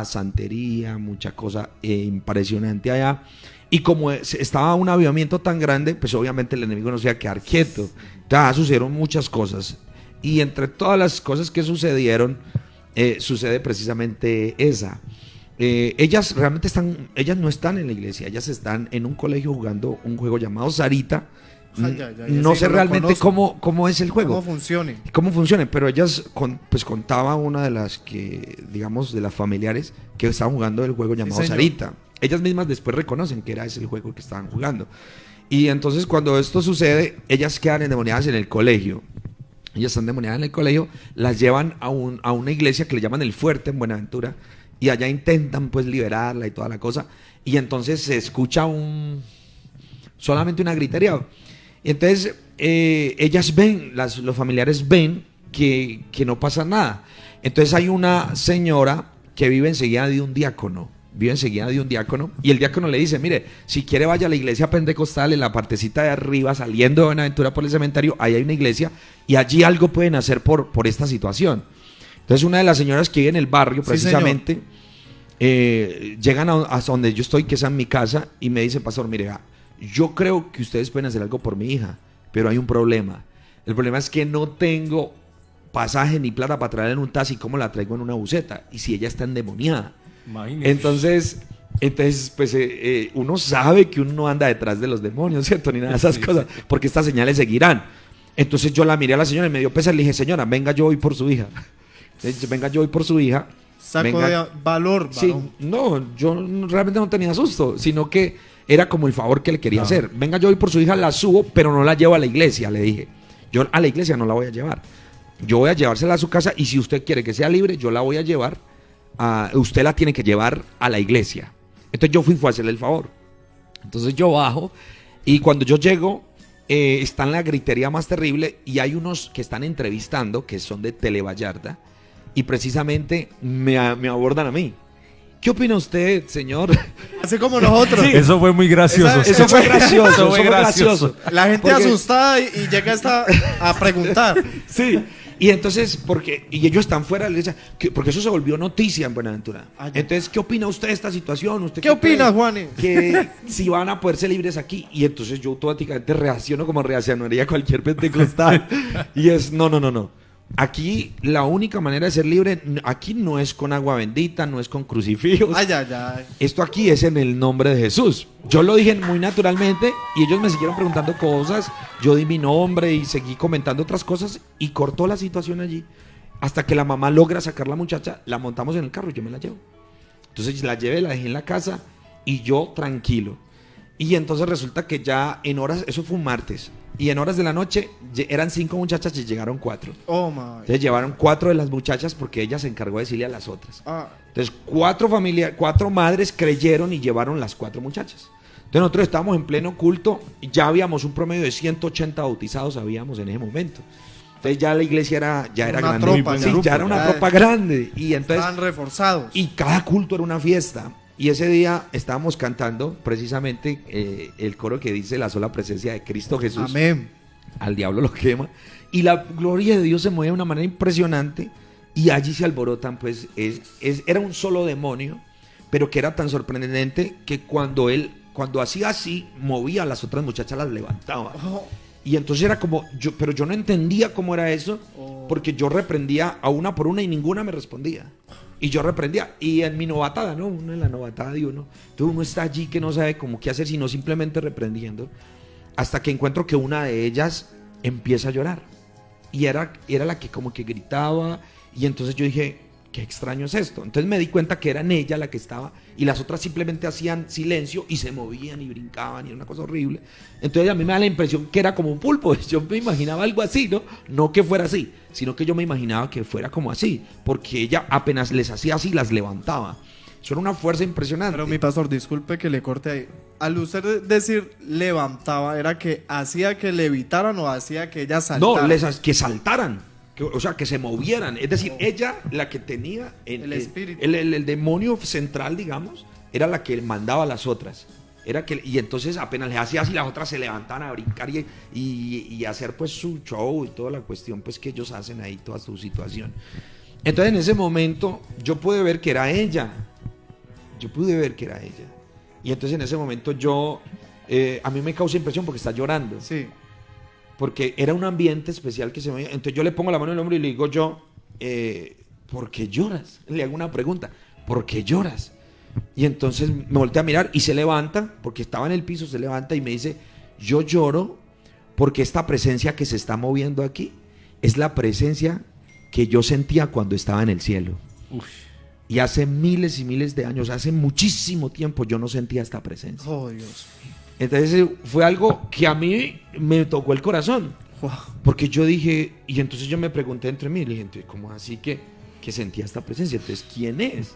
santería, mucha cosa impresionante allá. Y como estaba un avivamiento tan grande, pues obviamente el enemigo no se iba a quedar quieto. Entonces sucedieron muchas cosas. Y entre todas las cosas que sucedieron, sucede precisamente esa. Ellas realmente ellas no están en la iglesia, ellas están en un colegio jugando un juego llamado Sarita. No sé realmente cómo es el juego. Cómo funcione, pero ellas pues contaba una de las que, digamos, de las familiares que estaban jugando el juego llamado Sarita. Ellas mismas después reconocen que era ese el juego que estaban jugando. Y entonces cuando esto sucede, ellas quedan endemoniadas en el colegio. Ellas están endemoniadas en el colegio, las llevan a una iglesia que le llaman El Fuerte en Buenaventura, y allá intentan pues liberarla y toda la cosa. Y entonces se escucha solamente una gritería. Y entonces ellas ven, los familiares ven que no pasa nada. Entonces hay una señora que vive enseguida de un diácono. Y el diácono le dice: mire, si quiere vaya a la iglesia pentecostal, en la partecita de arriba, saliendo de Buenaventura por el cementerio, ahí hay una iglesia y allí algo pueden hacer por esta situación. Entonces una de las señoras que vive en el barrio precisamente, llegan a donde yo estoy, que es en mi casa, y me dice: pastor, mire, yo creo que ustedes pueden hacer algo por mi hija, pero hay un problema. El problema es que no tengo pasaje ni plata para traerla en un taxi. ¿Cómo la traigo en una buseta? Y si ella está endemoniada. Imagínate. Entonces pues uno sabe que uno no anda detrás de los demonios, ¿cierto? Ni nada de esas cosas, porque estas señales seguirán. Entonces yo la miré a la señora y me dio pesar. Le dije: señora, venga, yo voy por su hija. Saco de valor. Sí, no, yo realmente no tenía susto, sino que era como el favor que le quería hacer. Venga, yo voy por su hija, la subo, pero no la llevo a la iglesia, le dije. Yo a la iglesia no la voy a llevar. Yo voy a llevársela a su casa, y si usted quiere que sea libre, yo la voy a llevar. Usted la tiene que llevar a la iglesia. Entonces yo fui a hacerle el favor. Entonces yo bajo, y cuando yo llego, está en la gritería más terrible, y hay unos que están entrevistando, que son de Televallarta, y precisamente me abordan a mí. ¿Qué opina usted, señor? Así como nosotros. Sí. Eso fue muy gracioso. Eso fue gracioso. La gente asustada y llega a preguntar. Sí. Y entonces, y ellos están fuera de la iglesia, porque eso se volvió noticia en Buenaventura. Entonces, ¿qué opina usted de esta situación? ¿Usted ¿Qué opina, Juan? Que si van a poder ser libres aquí. Y entonces yo automáticamente reacciono como reaccionaría cualquier pentecostal. Y es, no. Aquí la única manera de ser libre, aquí no es con agua bendita, no es con crucifijos. Ay. Esto aquí es en el nombre de Jesús. Yo lo dije muy naturalmente y ellos me siguieron preguntando cosas. Yo di mi nombre y seguí comentando otras cosas, y cortó la situación allí. Hasta que la mamá logra sacar a la muchacha, la montamos en el carro y yo me la llevo. Entonces la llevé, la dejé en la casa y yo tranquilo. Y entonces resulta que ya en horas, eso fue un martes, y en horas de la noche eran 5 muchachas y llegaron 4. Oh, my. Entonces llevaron 4 de las muchachas porque ella se encargó de decirle a las otras. Entonces 4 madres creyeron y llevaron las 4 muchachas. Entonces nosotros estábamos en pleno culto y ya habíamos un promedio de 180 bautizados habíamos en ese momento. Entonces ya la iglesia ya era grande. Tropa, sí, ya era una tropa grande. Y entonces estaban reforzados. Y cada culto era una fiesta. Y ese día estábamos cantando precisamente el coro que dice: la sola presencia de Cristo Jesús. Amén. Al diablo lo quema. Y la gloria de Dios se mueve de una manera impresionante. Y allí se alborotan, pues, era un solo demonio, pero que era tan sorprendente que cuando hacía así, movía a las otras muchachas, las levantaba. Y entonces era como, pero yo no entendía cómo era eso, porque yo reprendía a una por una y ninguna me respondía. Y yo reprendía, y en mi novatada, ¿no? Uno en la novatada de uno. Entonces uno está allí que no sabe cómo qué hacer, sino simplemente reprendiendo. Hasta que encuentro que una de ellas empieza a llorar. Y era la que como que gritaba. Y entonces yo dije: qué extraño es esto. Entonces me di cuenta que era en ella la que estaba, y las otras simplemente hacían silencio y se movían y brincaban, y era una cosa horrible. Entonces a mí me da la impresión que era como un pulpo. Yo me imaginaba algo así, ¿no? No que fuera así, sino que yo me imaginaba que fuera como así, porque ella apenas les hacía así, las levantaba. Eso era una fuerza impresionante. Pero mi pastor, disculpe que le corte ahí. Al usted decir levantaba, ¿era que hacía que levitaran o hacía que ellas saltaran? No, que saltaran. O sea, que se movieran. Es decir, ella, la que tenía el espíritu, el demonio central, digamos, era la que mandaba a las otras. Y entonces apenas les hacía así, las otras se levantaban a brincar y hacer pues su show y toda la cuestión pues que ellos hacen ahí, toda su situación. Entonces en ese momento yo pude ver que era ella. yo pude ver que era ella. Y entonces en ese momento a mí me causa impresión porque está llorando. Sí. Porque era un ambiente especial que se me... Entonces yo le pongo la mano en el hombro y le digo ¿por qué lloras? Le hago una pregunta, ¿por qué lloras? Y entonces me voltea a mirar y se levanta, porque estaba en el piso, se levanta y me dice, yo lloro porque esta presencia que se está moviendo aquí es la presencia que yo sentía cuando estaba en el cielo. Uf. Y hace miles y miles de años, hace muchísimo tiempo yo no sentía esta presencia. Oh, Dios. Entonces fue algo que a mí me tocó el corazón. Wow. Porque yo dije, y entonces yo me pregunté entre mí, le dije, entonces, ¿cómo así que sentía esta presencia? Entonces, ¿quién es?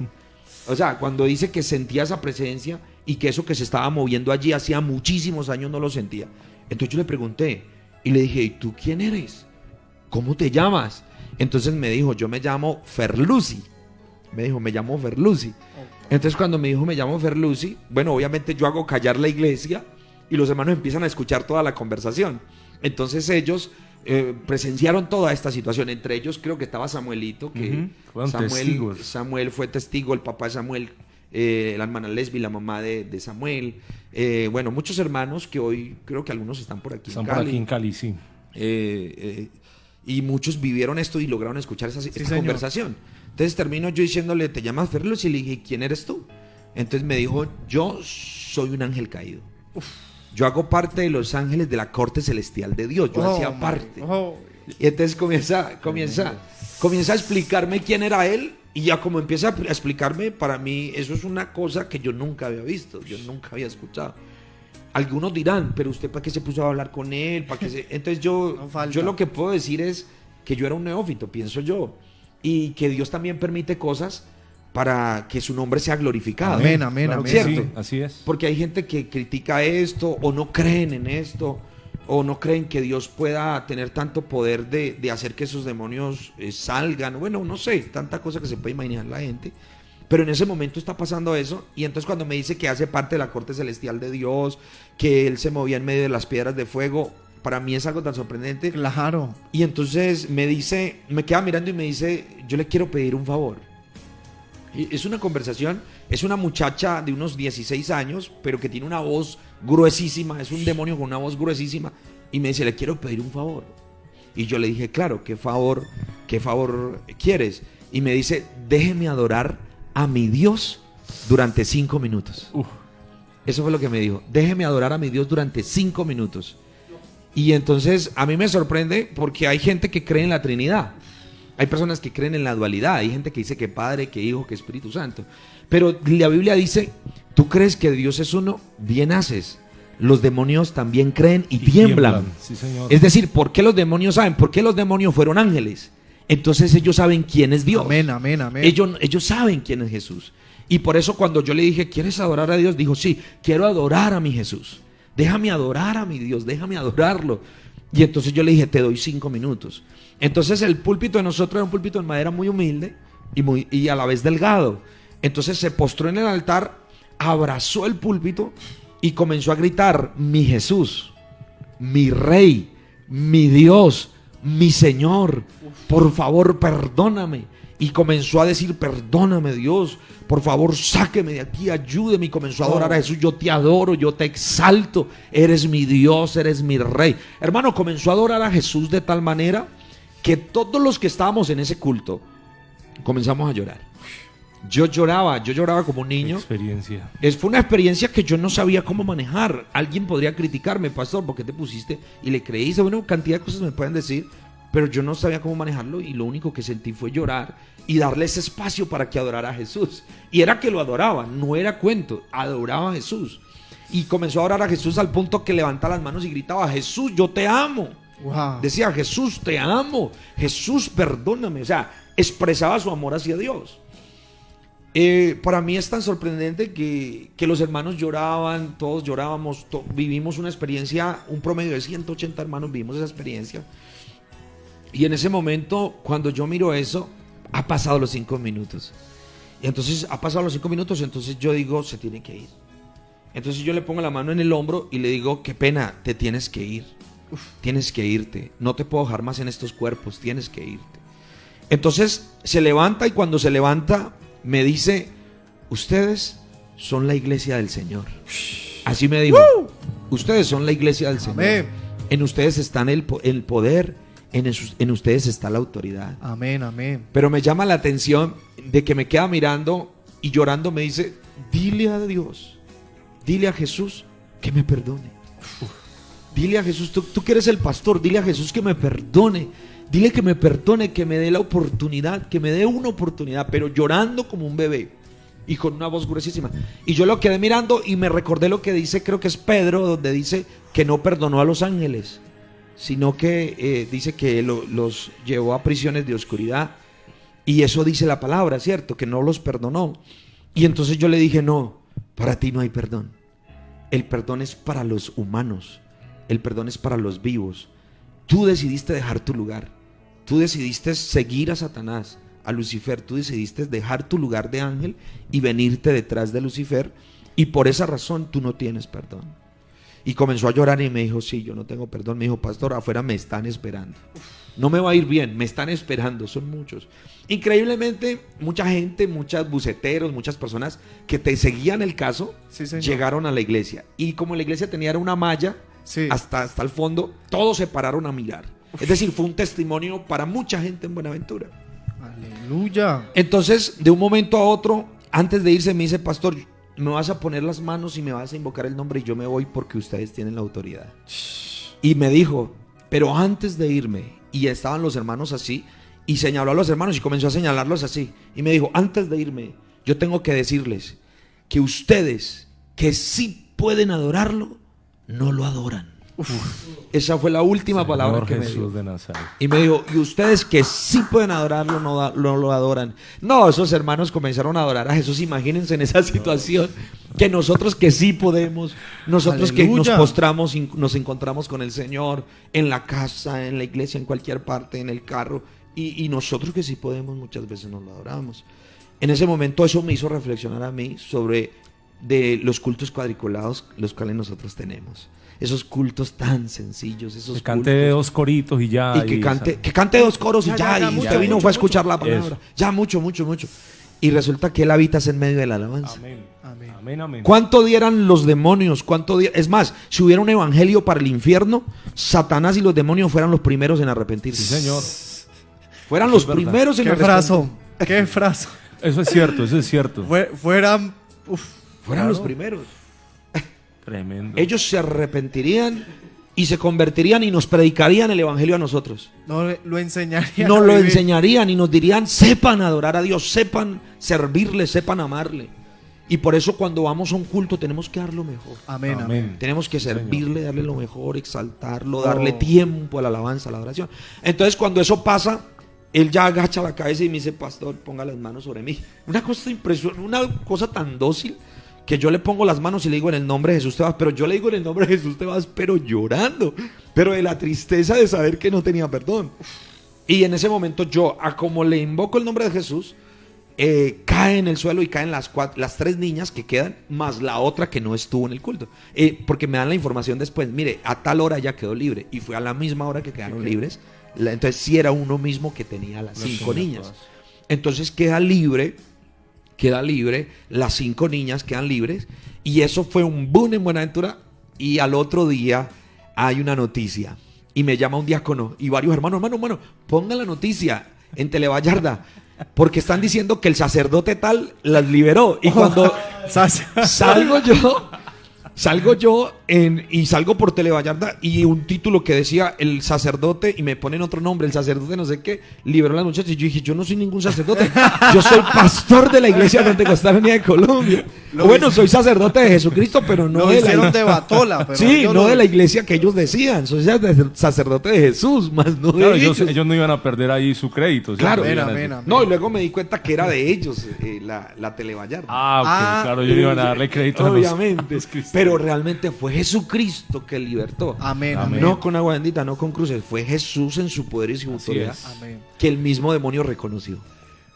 O sea, cuando dice que sentía esa presencia y que eso que se estaba moviendo allí hacía muchísimos años no lo sentía. Entonces yo le pregunté y le dije, ¿y tú quién eres? ¿Cómo te llamas? Entonces me dijo, yo me llamo Ferlusi. Me dijo, me llamo Ferlusi. Entonces cuando me dijo, me llamo Ferlusi, bueno, obviamente yo hago callar la iglesia y los hermanos empiezan a escuchar toda la conversación. Entonces ellos presenciaron toda esta situación. Entre ellos creo que estaba Samuelito, que Fueron testigos. Samuel fue testigo, el papá de Samuel, la hermana Lesbi, la mamá de Samuel. Bueno, muchos hermanos que hoy creo que algunos están por aquí Están en por Cali. aquí en Cali, sí. Y muchos vivieron esto y lograron escuchar esta señor. conversación. Entonces termino yo diciéndole, ¿te llamas Ferlus? Y le dije, ¿quién eres tú? Entonces me dijo, yo soy un ángel caído. Yo hago parte de los ángeles de la corte celestial de Dios. Yo hacía parte. Y entonces comienza a explicarme quién era él. Y ya como empieza a explicarme, para mí eso es una cosa que yo nunca había visto, yo nunca había escuchado. Algunos dirán, pero usted ¿para qué se puso a hablar con él? Entonces yo lo que puedo decir es que yo era un neófito, pienso yo. Y que Dios también permite cosas para que su nombre sea glorificado. Amén, amén, Claro amén. que ¿Cierto? sí, así es. Porque hay gente que critica esto o no creen en esto o no creen que Dios pueda tener tanto poder de hacer que esos demonios salgan. Bueno, no sé, tanta cosa que se puede imaginar la gente. Pero en ese momento está pasando eso. Y entonces cuando me dice que hace parte de la corte celestial de Dios, que él se movía en medio de las piedras de fuego, para mí es algo tan sorprendente. Claro. Y entonces me dice, me queda mirando y me dice, yo le quiero pedir un favor. Y es una conversación, es una muchacha de unos 16 años, pero que tiene una voz gruesísima, es un demonio con una voz gruesísima, y me dice, le quiero pedir un favor. Y yo le dije, claro, ¿qué favor quieres? Y me dice, déjeme adorar a mi Dios durante 5 minutos. Eso fue lo que me dijo, déjeme adorar a mi Dios durante 5 minutos. Y entonces a mí me sorprende porque hay gente que cree en la Trinidad. Hay personas que creen en la dualidad. Hay gente que dice que Padre, que Hijo, que Espíritu Santo. Pero la Biblia dice, ¿tú crees que Dios es uno? Bien haces. Los demonios también creen y tiemblan. Sí, señor. Es decir, ¿por qué los demonios saben? ¿Por qué los demonios fueron ángeles? Entonces ellos saben quién es Dios. Amén, amén, amén. Ellos saben quién es Jesús. Y por eso cuando yo le dije, ¿quieres adorar a Dios? Dijo, sí, quiero adorar a mi Jesús. Déjame adorar a mi Dios, déjame adorarlo. Y entonces yo le dije, te doy 5 minutos. Entonces el púlpito de nosotros era un púlpito en madera muy humilde y a la vez delgado. Entonces se postró en el altar, abrazó el púlpito y comenzó a gritar, mi Jesús, mi Rey, mi Dios, mi Señor, por favor perdóname. Y comenzó a decir, perdóname Dios, por favor sáqueme de aquí, ayúdeme. Y comenzó a adorar a Jesús, yo te adoro, yo te exalto, eres mi Dios, eres mi Rey. Hermano, comenzó a adorar a Jesús de tal manera que todos los que estábamos en ese culto comenzamos a llorar. Yo lloraba como un niño. Experiencia. Fue una experiencia que yo no sabía cómo manejar. Alguien podría criticarme, pastor, ¿por qué te pusiste y le creíste? Bueno, cantidad de cosas me pueden decir, pero yo no sabía cómo manejarlo y lo único que sentí fue llorar y darle ese espacio para que adorara a Jesús. Y era que lo adoraba, no era cuento, adoraba a Jesús. Y comenzó a orar a Jesús al punto que levantaba las manos y gritaba, Jesús, yo te amo. Wow. Decía, Jesús, te amo. Jesús, perdóname. O sea, expresaba su amor hacia Dios. Para mí es tan sorprendente que los hermanos lloraban, todos llorábamos, vivimos una experiencia, un promedio de 180 hermanos vivimos esa experiencia. Y en ese momento, cuando yo miro eso, ha pasado los 5 minutos. Y entonces, ha pasado los 5 minutos, entonces yo digo, se tiene que ir. Entonces yo le pongo la mano en el hombro y le digo, qué pena, te tienes que ir. Tienes que irte, no te puedo dejar más en estos cuerpos, tienes que irte. Entonces se levanta y cuando se levanta me dice, ustedes son la iglesia del Señor. Así me dijo, ustedes son la iglesia del Señor. Amén. En ustedes está el poder, en ustedes está la autoridad. Amén, amén. Pero me llama la atención de que me queda mirando y llorando me dice, dile a Dios, dile a Jesús que me perdone. Dile a Jesús, tú que eres el pastor, dile a Jesús que me perdone. Dile que me perdone, que me dé la oportunidad, que me dé una oportunidad, pero llorando como un bebé y con una voz gruesísima. Y yo lo quedé mirando y me recordé lo que dice, creo que es Pedro, donde dice que no perdonó a los ángeles, sino que dice que los llevó a prisiones de oscuridad. Y eso dice la palabra, ¿cierto? Que no los perdonó. Y entonces yo le dije, no, para ti no hay perdón. El perdón es para los humanos, el perdón es para los vivos. Tú decidiste dejar tu lugar, tú decidiste seguir a Satanás, a Lucifer, tú decidiste dejar tu lugar de ángel y venirte detrás de Lucifer, y por esa razón tú no tienes perdón. Y comenzó a llorar y me dijo, sí, yo no tengo perdón. Me dijo, pastor, afuera me están esperando, no me va a ir bien, me están esperando, son muchos. Increíblemente, mucha gente, muchos buceteros, muchas personas que te seguían el caso, Sí, señor. llegaron a la iglesia, y como la iglesia tenía una malla, Sí. hasta el fondo, todos se pararon a mirar. Es decir, fue un testimonio para mucha gente en Buenaventura. Aleluya. Entonces, de un momento a otro, antes de irse, me dice, pastor, me vas a poner las manos y me vas a invocar el nombre y yo me voy porque ustedes tienen la autoridad. Y me dijo, pero antes de irme, y estaban los hermanos así, y señaló a los hermanos y comenzó a señalarlos así, y me dijo, antes de irme, yo tengo que decirles que ustedes, que sí pueden adorarlo, no lo adoran. Esa fue la última palabra que me Jesús dio. de Nazaret. Y me dijo, y ustedes que sí pueden adorarlo, no lo adoran. No, esos hermanos comenzaron a adorar a Jesús. Imagínense en esa situación, que nosotros que sí podemos, nosotros que nos Aleluya. postramos y nos encontramos con el Señor en la casa, en la iglesia, en cualquier parte, en el carro, y nosotros que sí podemos, muchas veces no lo adoramos. En ese momento eso me hizo reflexionar a mí sobre de los cultos cuadriculados, los cuales nosotros tenemos. Esos cultos tan sencillos, esos Que cante cultos. 2 coritos y ya. Y que cante 2 coros y ya, y mucho, usted vino, mucho, fue a escuchar la mucho. palabra. Eso. Ya, mucho. Y resulta que él habita en medio de la alabanza. Amén. Amén. Amén, amén. ¿Cuánto dieran los demonios? Es más, si hubiera un evangelio para el infierno, Satanás y los demonios fueran los primeros en arrepentirse. Sí, señor. Fueran Eso los es verdad. primeros en Qué arrepentirse. fraso. Qué fraso. Eso es cierto, eso es cierto. Fueran. Fueran Claro. los primeros. Tremendo. Ellos se arrepentirían y se convertirían y nos predicarían el evangelio a nosotros. No lo enseñarían. Nos a lo vivir. enseñarían y nos dirían, sepan adorar a Dios, sepan servirle, sepan amarle. Y por eso cuando vamos a un culto tenemos que dar lo mejor. Amén, amén. Amén. Tenemos que Sí, señor. servirle, darle lo mejor, exaltarlo, Oh. darle tiempo a la alabanza, a la adoración. Entonces cuando eso pasa, él ya agacha la cabeza y me dice, pastor, ponga las manos sobre mí. Una cosa impresionante, una cosa tan dócil, que yo le pongo las manos y le digo en el nombre de Jesús te vas, pero yo le digo en el nombre de Jesús te vas, pero llorando, pero de la tristeza de saber que no tenía perdón. Y en ese momento yo, a como le invoco el nombre de Jesús, cae en el suelo y caen las 3 niñas que quedan, más la otra que no estuvo en el culto. Porque me dan la información después, mire, a tal hora ya quedó libre, y fue a la misma hora que quedaron libres. Entonces sí era uno mismo que tenía las Las 5 tenía niñas. todas. Entonces queda libre, las 5 niñas quedan libres, y eso fue un boom en Buenaventura. Y al otro día hay una noticia, y me llama un diácono y varios hermanos, hermano, pongan la noticia en Televallarda, porque están diciendo que el sacerdote tal las liberó. Y cuando salgo yo y salgo por Televallarda y un título que decía el sacerdote, y me ponen otro nombre, el sacerdote no sé qué, liberó a las muchachas. Y yo dije, yo no soy ningún sacerdote, yo soy pastor de la Iglesia Pentecostal Unida de Colombia. Soy sacerdote de Jesucristo, pero no Lo de hicieron la de Batola. Pero sí, yo no lo- de la iglesia que ellos decían. Soy sacerdote de Jesús, más no de Claro, ellos. ellos no iban a perder ahí su crédito. ¿cierto? Claro. Iban a Amén, decir, amén. No, y luego me di cuenta que era de ellos la Televallarda. Ah, ok, Ah, claro, ellos iban a darle crédito a los- Obviamente. los cristianos. Pero realmente fue Jesucristo que libertó. Amén, Amén. amén. No con agua bendita, no con cruces. Fue Jesús en su poder y su Así autoridad es. Amén. que el mismo demonio reconoció.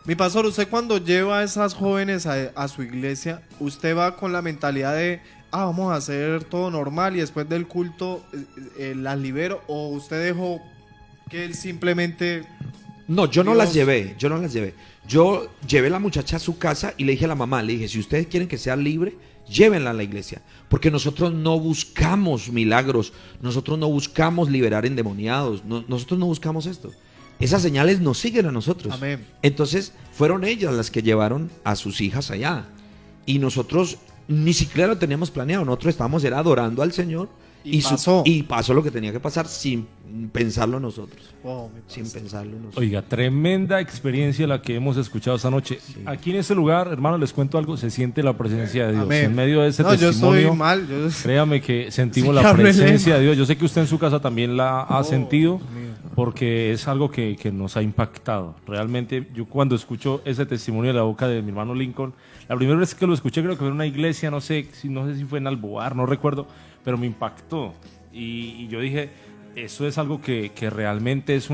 Mi pastor, usted cuando lleva a esas jóvenes a su iglesia, usted va con la mentalidad de, vamos a hacer todo normal y después del culto las libero, o usted dejó que él simplemente No, yo no Dios. las llevé, yo no las llevé. Yo llevé a la muchacha a su casa y le dije a la mamá, le dije, si ustedes quieren que sea libre, llévenla a la iglesia. Porque nosotros no buscamos milagros, nosotros no buscamos liberar endemoniados, nosotros no buscamos esto. Esas señales nos siguen a nosotros. Amén. Entonces, fueron ellas las que llevaron a sus hijas allá. Y nosotros ni siquiera lo teníamos planeado, nosotros estábamos era adorando al Señor. Y pasó lo que tenía que pasar sin pensarlo nosotros. Wow, mi Sin pastor. pensarlo nosotros. Oiga, tremenda experiencia la que hemos escuchado esta noche. Aquí en este lugar, hermano, les cuento algo, se siente la presencia de Dios. Amén. En medio de ese No, yo testimonio, estoy mal. créame que sentimos Sí, la que hablo en presencia lengua. de Dios. Yo sé que usted en su casa también la ha Oh, sentido, Dios mío. porque es algo que nos ha impactado. Realmente, yo cuando escucho ese testimonio de la boca de mi hermano Lincoln, la primera vez que lo escuché creo que fue en una iglesia, no sé si fue en Alboar, no recuerdo, pero me impactó. Y yo dije, eso es algo que realmente es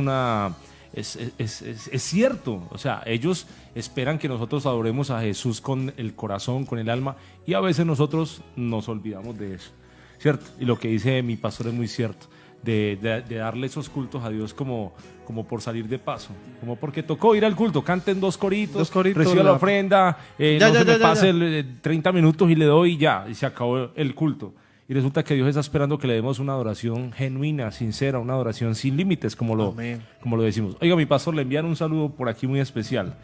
es cierto. O sea, ellos esperan que nosotros adoremos a Jesús con el corazón, con el alma, y a veces nosotros nos olvidamos de eso, ¿cierto? Y lo que dice mi pastor es muy cierto, de darle esos cultos a Dios como por salir de paso, como porque tocó ir al culto, canten dos coritos, reciba la ofrenda, no se me pase 30 minutos y le doy y ya, y se acabó el culto. Y resulta que Dios está esperando que le demos una adoración genuina, sincera, una adoración sin límites, como lo decimos. Oiga, mi pastor, le envían un saludo por aquí muy especial.